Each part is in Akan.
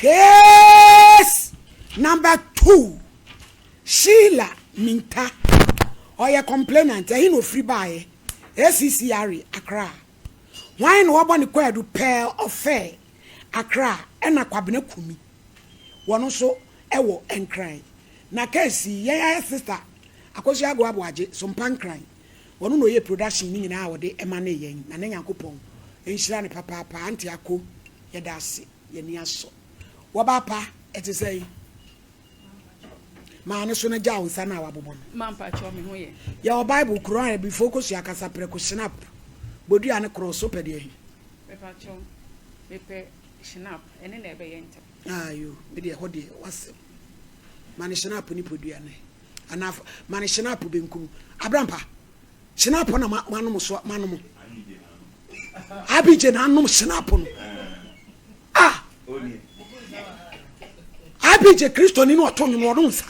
Case number 2. Sheila Minta. Oya complainant. He no free buy. SCCR Accra. Why no one require to pair of fair Accra and a kwabene kumi. One also ewo and cry. Na case ya sister. Akosi agwa abwaje SOMPA cry. One no ye production ni na awode emane yen na nyankopon. Enhyira ne papa pa anti akọ yedase ye ni aso. Wabapa eti say man so na jawo sana wabobon. Man pa cho me ho ye. Your Bible Quran be focus ya kasa preko snap. Bodu ane cross up de. Me pa cho me pe snap ene na ebe ye ntem. Ayo, me de ho de was. Man snap ni podu ane. Ana man snap be nkum. Abrampa. Snap na manum so manum. Abije na anum snap no. Ah. Abije Kristo ni no to no no nsa.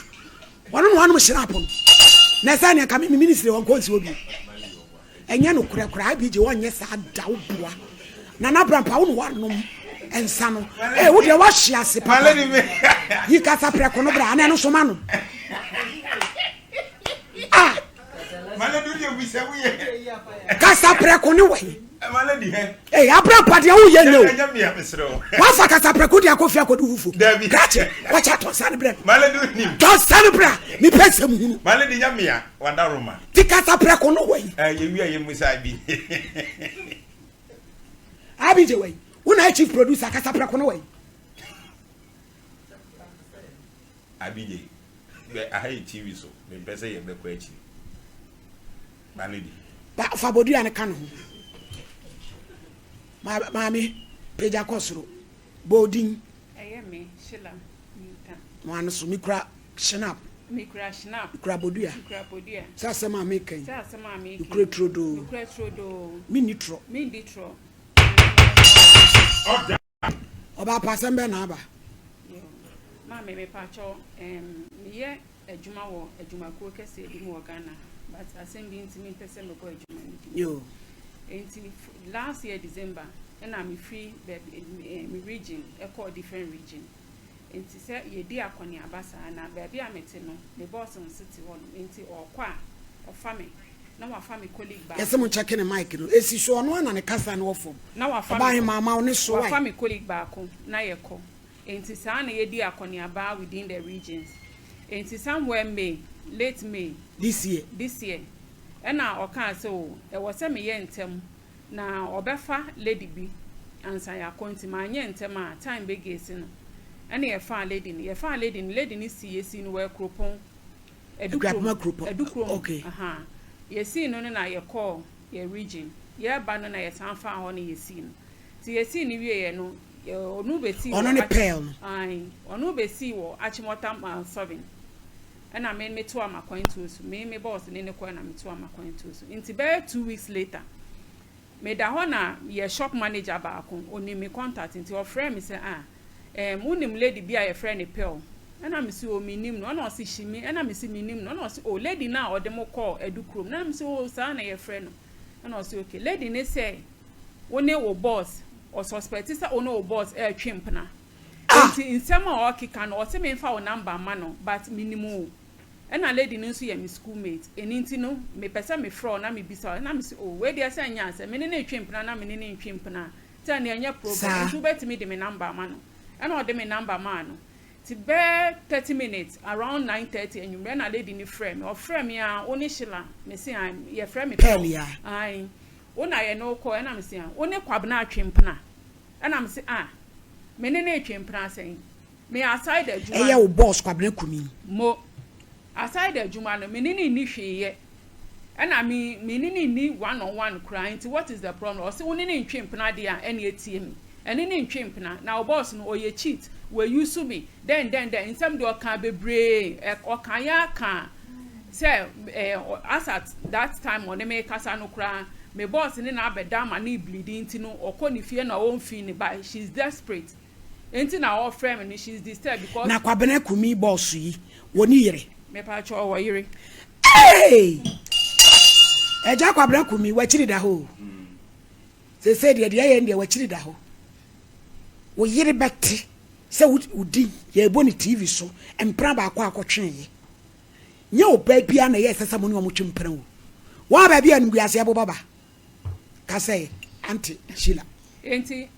Wono no anum snap no. Na sa ne ka me ministry won ko nsi obi. Enye no kura abije wonye sa dawo bua. Na na brampa wo no wanum ensa no. Wo de wa hye ase papa. Yi ka sa preko no bra na no so manum. Ah. Maladu de wi se wo ye. Ka sa preko ni we. Maladi he. Eh, abrampa de wo ye no. Anya me amesro. Wa fa ka sa preko de akofia akodu fufu. David. Grache. Watch out on san bre. Maladu ni. Don san bra. Ni pese mu hunu. Maladi nya me a wanda roma. Ti ka sa preko no we. Ye wi aye musa bi. Abi je we. Una chief producer ka sa preko no we. Abije. Be ahay TV so. Me pese ye be ko achi. Maladi. Ba fa bodu an kan ho. Mami peja kosoro. Bodin. Eye me Sheila Minta. Wan so mikra snap. Mikra snap. Mikra bodua. Mikra podia. Sa sema meken. Sa sama me. Mikra trodo. Mikra trodo. Minitro. Minditro. Oba pasembe na aba. Yo. Ma me pa cho ye adwuma wo adwuma ko kese bi mo Ghana. But asem bi ntimi pese me ko adwuma ni. Yo. Until last year December, and I'm free my region, a call different region. And to say ye dear Conny Abasa and baby I met no, the boss on city one into or qua or family. Now our family colleague back. Yes, someone checking a mic. Is he so on one and a cast and off? Now our family mamma on this so family colleague back home, na ye call. And to say ye dear Conny Abba within the regions. And to somewhere May, late May this year. And now oka so e was say me ye ntem na obefa lady bi ansa ya konti ma nye ntem a time be gesi no ene ye fa lady ni si no we kropon edukrom okay aha ye si no na ye call ye region ye ba no na ye san fa ho na ye si no ti ye si ni wie ye no onu be si ono ne pel ai onu be si wo achimota 7 and I made me to my coin to me boss in the corner me to my coin to into about 2 weeks later. Me da hona ye shop manager back only me contact into your friend me say unim lady be a friend a pearl. And I'm see o minim no no see she me and I'm see minim no see oh lady now or demo call edukrom. Na I'm see oh sana your friend. And I say okay lady ne say one o boss or suspect is o no boss twimpna. In some or kikan or say me fa o number mano but minimum. And a lady no so my schoolmate and intino me pesa me fro na me bisa na me say oh we dey say nya say me ne twempna na me ne twempna tell na nya problem so bet me de me number man and o de me number man ti be 30 minutes around 9:30 and you na lady ni frame or frame ya oni Sheila me say am ye frame me pelia ai ona ye no call and am say oni kwabna twempna and am say me ne twempna say me aside the juma eh your boss kwabna kumi mo aside the juma no menini ni hweye and I mean menini ni one-on-one crying to what is the problem or say woni ni ntwempna de a ene etie mi ene ni ntwempna na boss no oye cheat we use me then in some do kan bebre o kan ya kan say as at that time on me kasa no kra me boss ni na abeda ma na bleeding ti no okoni fie na won fi ni by she's desperate enti na all frame and she's disturbed because na kwabena kumi boss yi woni yire me pa cho wo yire hey eja kwabena kumi wachiri da ho se de ye ye ndia wachiri da ho wo yire bette se udi ye boni TV so empra ba akwa akotwe ye nya oba bia na ye sesa mo ne omotwe mpra wo wa ba bia nguase abo baba ka say auntie Sheila enti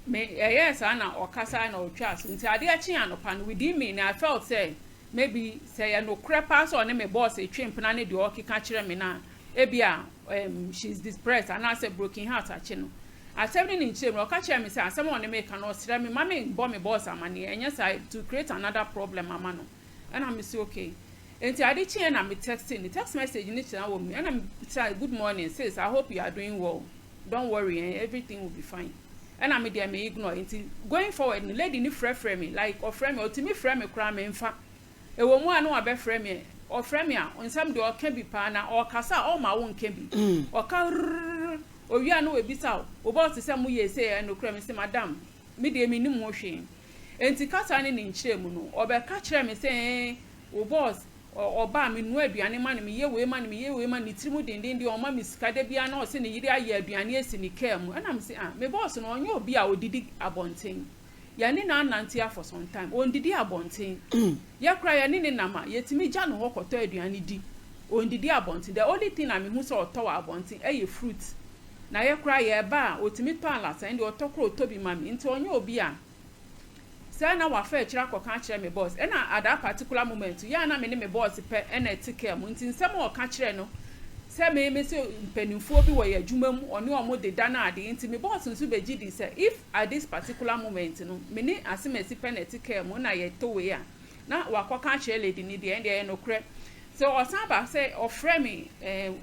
me yes ana okasa na otwa so nti ade achi anopa no within me na I felt say maybe say ya no crepa so ne me boss etwe mpna ne de okika kire me na ebia she's depressed and I said broken heart achi no asem ni nchire me okaka me say asem on me ka no sira me mama bo me boss amane enya say to create another problem ama no and I'm say okay enti ade chi na me texting the text message ni chira wo me and I'm say good morning sis I hope you are doing well don't worry everything will be fine and I'm there me ignore until going forward the lady ni frɛ me like or frɛ me or timi frɛ me kra me mfa e wo mu anu abe frɛ me or frɛ me a onsam de o can be pa na or kasa all ma won can be or ka o wi anu we bisa o boss say mu ye say no kra me say madam me de me nim wo hwe enti kasa ni nkyere mu no o be ka kyerɛ me say o boss oba me nu aduane ma ne me ye we ma ne me ye we ma ne tirimu denden de o ma me sika da bia na o se ne yiri aye aduane esi ne kam ana me se me boss no onye obi a odidi abonten ya ne na anante for some time ondidi abonten ya kra ya ne nama yetimi gya no hokoto aduane di ondidi abonten the only thing na me hu se oto wa abonten eye fruit na ya kra ya ba otimi to alasa ndi otokro otobi ma me nti onye obi a say na wa fa kira koka kire me boss and at that particular moment ya na me ne me boss pe na etike mu nti nsem o ka kire no say me say mpanimfo bi wo ya adwuma mu one omo de da na ade nti me boss nso be gidi say if at this particular moment no me ne asemasi pe na etike mu na ye to we a na wa koka kire lady ni de end no kre so osaba say ofre me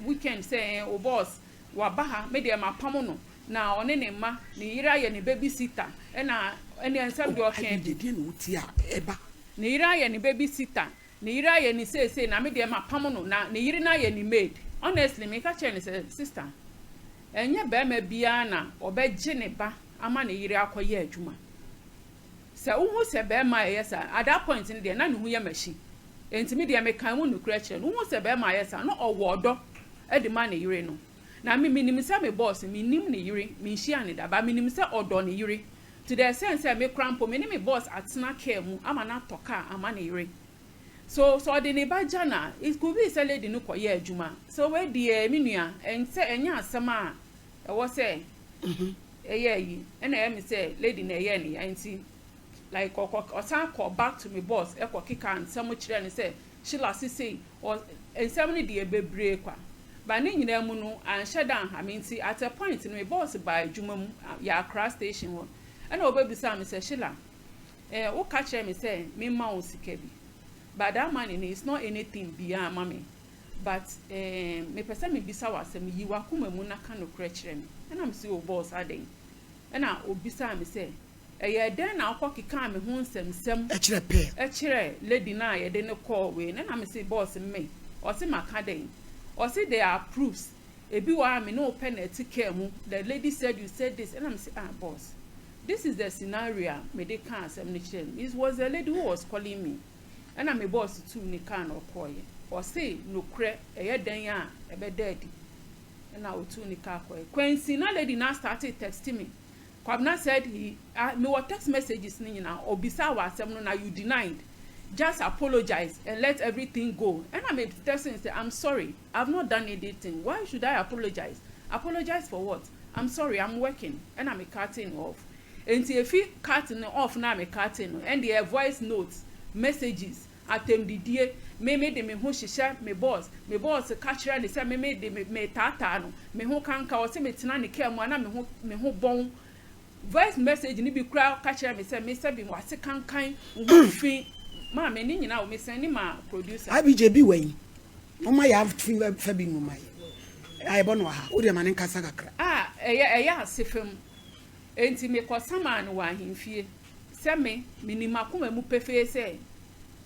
weekend say o boss wa ba ha me de ma pam no na one ne ma ne yira ye ne baby sitter na ene ansam de okan de no uti a eba ne yira ye ne baby sitter ne yira ye ne say na me de ma pam no na ne yiri na ye ne maid honestly me ka che ne say sister enye be ma bia na obegye ne ba ama ne yiri akoye adwuma se uhu se be ma ye sa at that point ne de na ne hu ye machi enti me de me kan mu nukura kire no uhu se be ma ye sa no owodo e de ma ne yiri no na me nim say me boss me nim ne yiri me hia ne da ba me nim say odo ne yiri to the sense me crampo me me boss atena care mu ama na toka ama ne yiri so de ne ba jana it could be say lady no koye adwuma so we de me nua en say enya asem a e wo say yi na me say lady na ye ne anti like osan call back to me boss e ko kika ansem kire ne say Sheila say or ensem ne de bebre kwa ba ne nyina mu no an shedan ha me nti at a point no me boss by adwuma mu ya Accra station wo and obebisa me say Sheila wo ka kire me say me ma o sika bi but that money is not anything beyond mommy but me person me bisa wasem yi wa kuma mu na ka no kra kire me and am say o boss aden and na obisa me say ye den na akokika me ho nsem e kire lady na ye de ne call we na me say boss me o say maka den o say they are proofs ebi wa me no penalty care mu the lady said you said this and I'm say boss this is the scenario me dey can asem ne kire me it was a lady who was calling me and I'm a boss too ni can or call ye or say no kre eye dan ya e be daddy and I too ni ka call Quincy na lady now started texting me Kwabna said he me what text messages ni na obisa wa asem no na you denied just apologize and let everything go and I'm texting say I'm sorry I've not done anything why should I apologize for what I'm sorry I'm working and I'm cutting off and if he cutting off now I'm cutting and the voice notes messages atem didie me de me ho hihya me boss ka kira ne say me de me tata no me ho kanka o se me tena ne ka mu ana me ho bon voice message ni bi kura ka kira me say bi wase kankan wo fi ma me ni nyina wo me send ni ma producer abj bi wen o ma ya fa bi mu mai ai bono ha o de ma ne nkasa kakra eya asefam enti me ko sama no wa hemfie se me minima kuma mu pefe say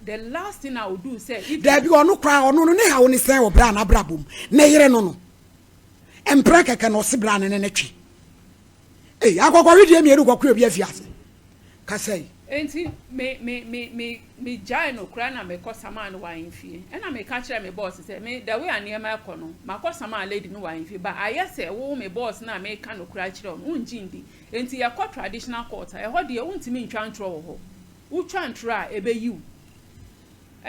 the last thing I would do say if there be onu kra onu no ne ha wo ni sen wo bra na brabom na yire no empra keke no se bra ne ne twi akokwa wi mi eru kokwa obi afiase ka say enti me jai no kra na me ko sama no wa hemfie e na me ka kire me boss say me the way anema ko no ma ko sama lady no wa hemfie ba ayese wo me boss na me ka no kra kire on unjindi enti ya ko traditional court e ho de untimi ntwa ntro wo ho utwa ntra ebe you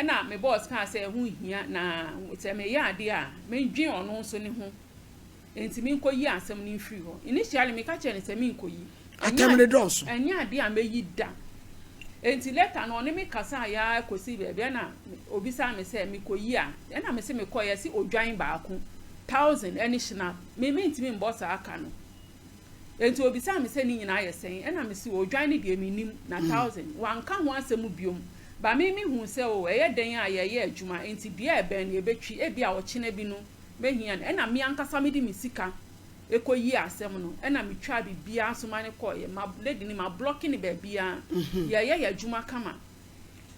na me boss kan say hu hia na say me ya ade a me dwin ono so ne ho enti me nkoyi asem ne free ho initially me ka che ne say me nkoyi atam ne dos anya ade a me yi da enti later no ne me kasa ya kosi be bia na obi sa me say me koyi a na me say me koyi si odwan baako 1000 any shina me enti me boss aka no enti obi sa me say ni nyina ayesen na me si odwan ne de me nim na 1000 wanka ho asem biom ba me hu se o eye den a ye adwuma enti bia eben e betwi e bia wo chene bi no behia na me ankasa me di me sika ekoyi asem no na me twa bibia so mane koye ma lady ni ma blocking ni bibia ye adwuma kama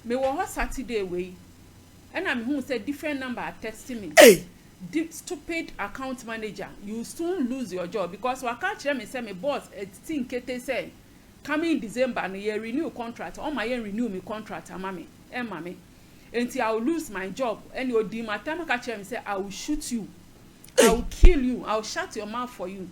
me wo ho Saturday we na me hu se different number texting me hey stupid account manager you soon lose your job because wa ka kire me say me boss think kete say coming December na ye renew contract on my renew me contract amame emame enti I will lose my job and you di matam ka chere me say I will shoot you I will kill you I will shut your mouth for you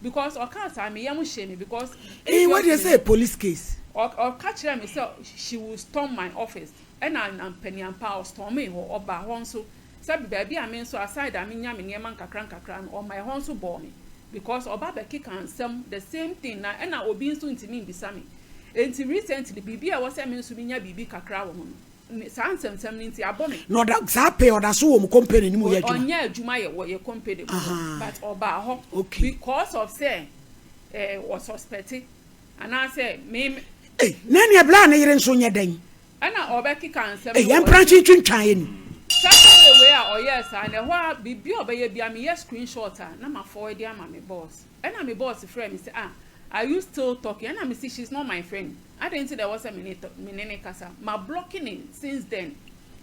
because o ka say me yam shame because what do you say police case or ka chere me say she will storm my office and I'm penny and power storm me or oba hon so sabi baby amen so aside am nya me neman kakran or my hon so bore me because oba be kick and some the same thing na na obi nso ntimi mbisa me enti recently bibi a wo se me nso bi nya bibi kakra wo ho sansem ni nti abo me no da za pay order so wo mo company ni mo ye adwuma onya adwuma ye wo ye company but oba ho because of say was suspected and I say me nani e bla na yire nso nya dan ana oba kick and some yan branch twintwan ye ni Saturday way or yes and wha bibi obeye bia me yes screenshot na ma forward dia ma me boss and my boss friend me say are you still talking and I see she's not my friend I didn't say there was a minute kasa ma blocking it since then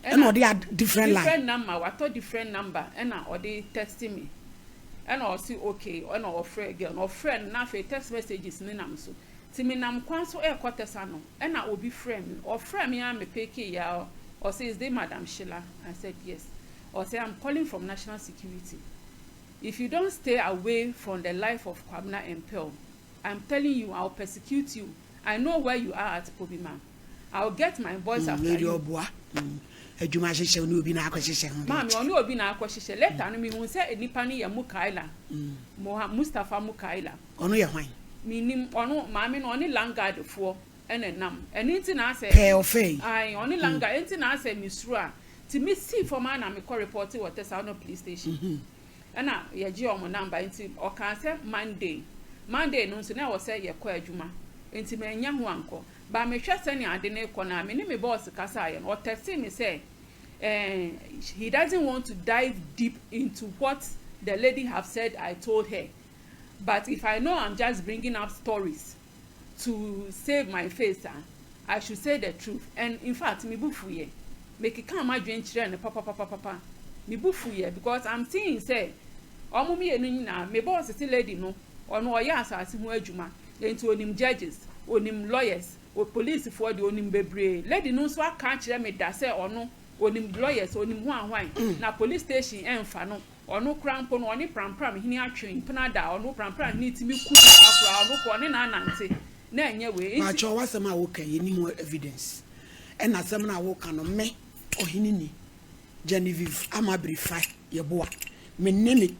and or they are different number I thought different number and or they texting me and I see okay and or friend girl no friend na fe text messages ni nam so ti me nam kwan so e kwotesa no and na obi friend or friend me am peke ya or say is they Madam Sheila I said yes or say I'm calling from national security if you don't stay away from the life of Kwabena and Pearl I'm telling you I'll persecute you I know where you are at Pobima I'll get my voice after you adwuma hyehyɛ no obi na akwahyehyɛ ho mama oni obi na akwahyehyɛ later no me hu say enipa ni ye Mukaila Mustafa Mukaila ono ye hwan me nim ono maame no oni langard fo enenam enti na ase pay fe ai oni langard enti na ase misru a ti me see for man na me call report what Tesano police station na ye gi omo number enti o kan say Monday no so na wo say ye kwa adwuma enti me nya ho anko ba me hwe se ne ade ne ko na me ni me boss kasa ye o text me say he doesn't want to dive deep into what the lady have said I told her but if I know I'm just bringing up stories to save my face I should say the truth and in fact me bufu ye make it come adwen kire ne papa me bufu ye because I'm seeing say omo me enu nyina me boss say lady no ono oya asase ho adwuma enti onim judges onim lawyers o police for the onim bebre lady no so aka kire me da say ono onim lawyers onim ho ahwan na police station emfa no ono krampo no oni prampram hini atwen pena da ono prampram ni timi ku kakra ono ko ne na anante na enye we ma cho wasem a wo kan yeni mo evidence and asem na wo kan no me ohini ni Genevieve amabrifa ye boa me ne me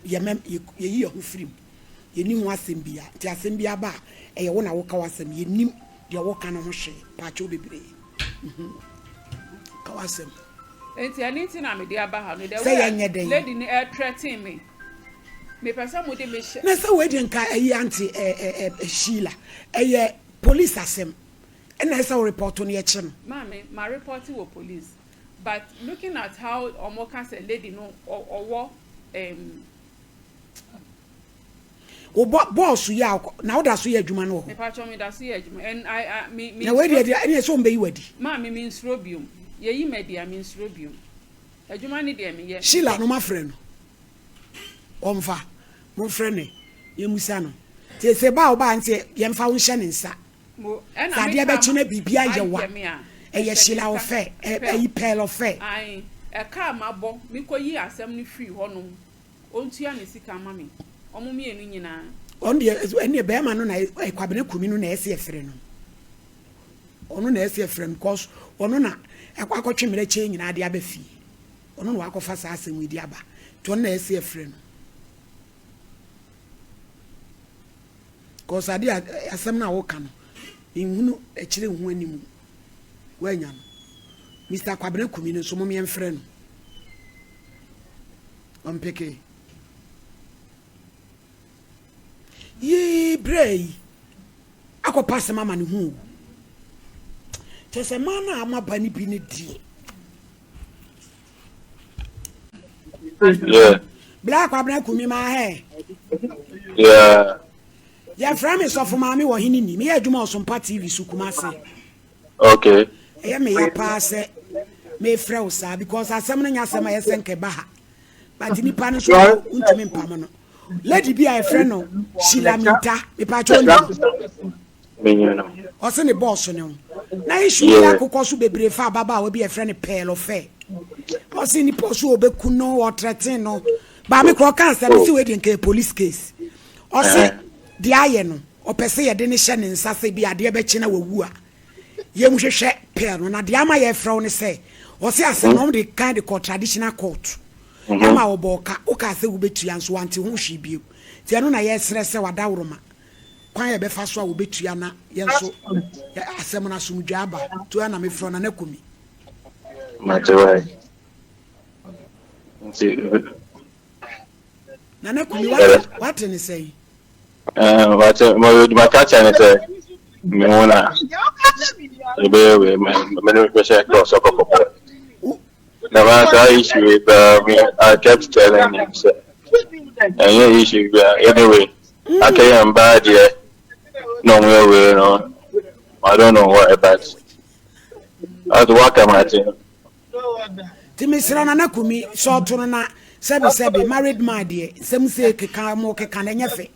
ye mem ye yi ho firim yeni ho asem bia ti asem bia ba eye wo na wo ka wasem yenim de wo kan no ho hye pa cho bebre ka wasem enti aniti na me de aba ha no de lady ni threaten me pesa mo de me she na say we de nka ayi anti Sheila police asem and I saw report on yechim mama my report wo police but looking at how omoka say lady no owo o boss ya na oda so ye adwuma no ho me pa cho me da so ye adwuma and I me na we de any so mbe yi wadi mama me nsro biom ye yi media me nsro biom adwuma ni de me ye Sheila no ma frɛ no omfa mo frɛ ne ye musa no te se ba oba nte ye mfa wo hye ne nsa mo and I be na bibia ye wa eye Sheila wo fe yi pearl of fe ai e ka mabo mi koyi asem ni free ho no ontua ne sika mami omo mi enu nyina. On the any be ma no na Kwabena kumi no na ese efre no. ono na ese friend because ono na akwa mere che nyina ade abafi ono na wakofa sa asem wi di aba to ono na ese friend because ade asem na wo ka no inhunu ekire hu animu wanya no Mr. Kwabena kumi no so mo me friend on peke ye brei akopase mama ne hu tese mana amaba ni bi ne di Yeah. Black Kwabena kumi ma he Yeah. ya frame so for mama wo hini ni me adwuma SOMPA TV su Kumase. Okay. Eya me ya paase me frɛ wo saa because asɛm no nya asɛm a yɛsɛ nkɛba ha but nipa no so untumi mpam no lady bi a frɛ no Shilamita me pa cho ni ɔse ne boss no na issue ya kokɔ so bebre fa baba a bi e frɛ ne Pearl of Fair ɔse ni poso obeku no o threaten no ba me kro kan asɛm si we di nke police case ɔse di aye no ɔpɛse yɛ de ne hyɛ ne nsa se bi ade be kye na wawu a yem hwehwɛ Pearl no na de ama yɛ frɛ wo ne sɛ ɔse asɛm no de kind of traditional court ama oboka o ka se wo betua nso wante ho hwe bio ti ano na yɛ srɛ sɛ wada woroma kwan yɛ bɛfa so a wo betua na yɛ nso asɛm na sumdwa aba to na me frɛ na na komi Matewai. na na komi what ne say What my catch and say me wanna be me pressure cross up. The matter issue with me, I kept telling him, sir. And yeah, issue anyway. I can't bad yet. No way, no. I don't know what about. I'd walk a matching. Timisra na kumi so to na sebi married man de sem se keka mo keka na nyefe.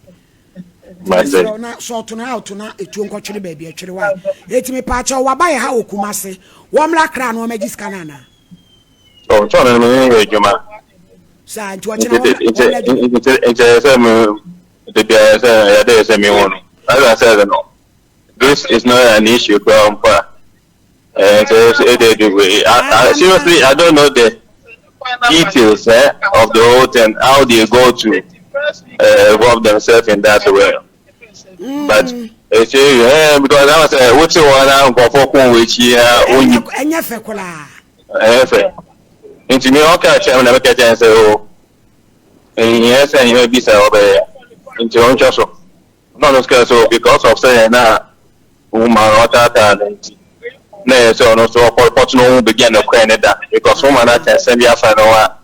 Timisra na so to na out na etu nkotwere ba bia twere wa. Etimi pa cha wa ba ye ha Okumase. Wo mra kra no magiska na na. Oh, so na me ejuma. Sa nti wo kire wo. As I said, no. This is not an issue, Grandpa. Seriously, I don't know the details of the whole thing, how they go to involve themselves in that way. But because I was what's the one I'm going for which into me, okay, I never catch and say, oh, yes, and you may be so into your own castle. Not so because of saying that woman or that. No, so no, so opportunity begin to cry that because woman can send you a final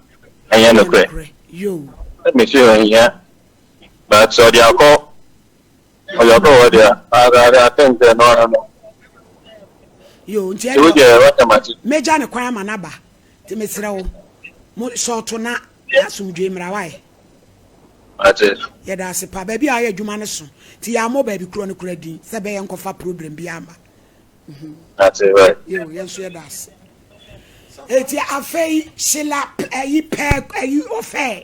and you let me see here. But so the alcohol, or there, I think they're not. You, Major and Quam Manaba, to Miss Row, so to not some dream Rawai. That's it. Yeah, that's a baby. I had Jumaneson. Tiamo baby chronic ready, Sabe and Cofa problem Biama. That's it, right? Yes, yes. It's a fay, Sheila, a pair, a affair.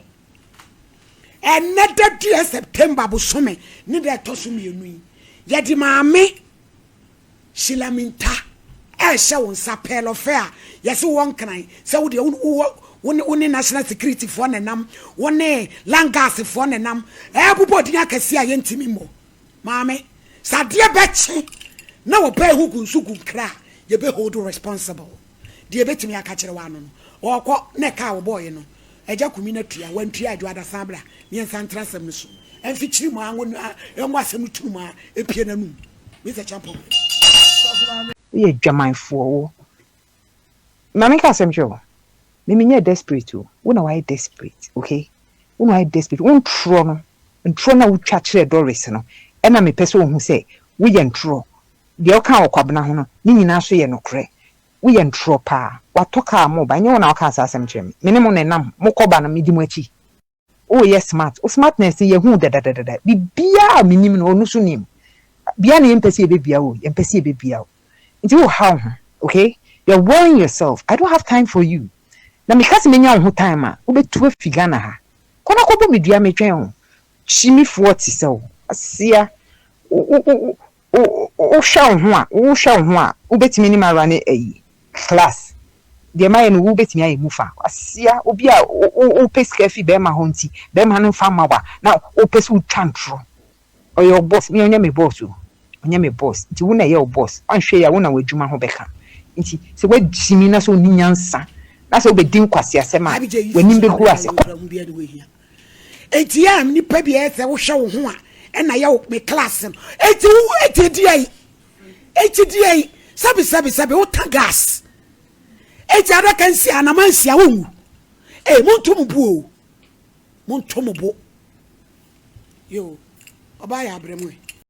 And not that dear September Busume, neither Tosumi. Yet, mammy, Sheila Minta, I shall sapel affair. Yes, one can I, so the one national security for them, one Langas for them, everybody I can see I ain't me more. Mammy, Sadia Betchy. No pay who could suku cry, you be hold responsible. Dear bet me a catcher one or what neck our boy, no. A jack community, I went to Adwada Sabra, near San Transamisu, and featuring my own young wasn't too much a piano with a champion. Ye Jamai for Mamika Semjo. Mimi desperate too. When I desperate, okay? When I desperate, won't tron and trona would catch a Doris, no. And I'm a person who say, we ain't true. The oka kwabna ho no ni nyina so ye nokre we ye ntro pa watoka mo ba nye wona oka asasem chem menemo nenam mokoba na medi mo achi oh yes smart o smartness ye hu dadadada bibia minim no onu so nim bia na empese be bia o empese be bia o nti wo how okay you're worrying yourself. I don't have time for you na because menya ho time a wo betu afiga na ha kona kobo medua metwen ho chimi 40 se wo asia o show ho a ubetimi ni mara ne class de ma ye no ubetimi ayi mufa asia obi a o peska fi be ma ho nti be ma no fa ma wa na o pesu twantro or your boss me onye me boss o onye me boss nti wo na ye o boss anhwe ya wo na wadwuma ho beka nti se wadimi na so ni nyansa na so be din kwase asema wani be hu ase enti am ni pa bi e se wo hwe wo ho a e na ye me class no enti sabi wo ta gas enti ada kan si anamansi a wo montomo bu yo oba ya abremu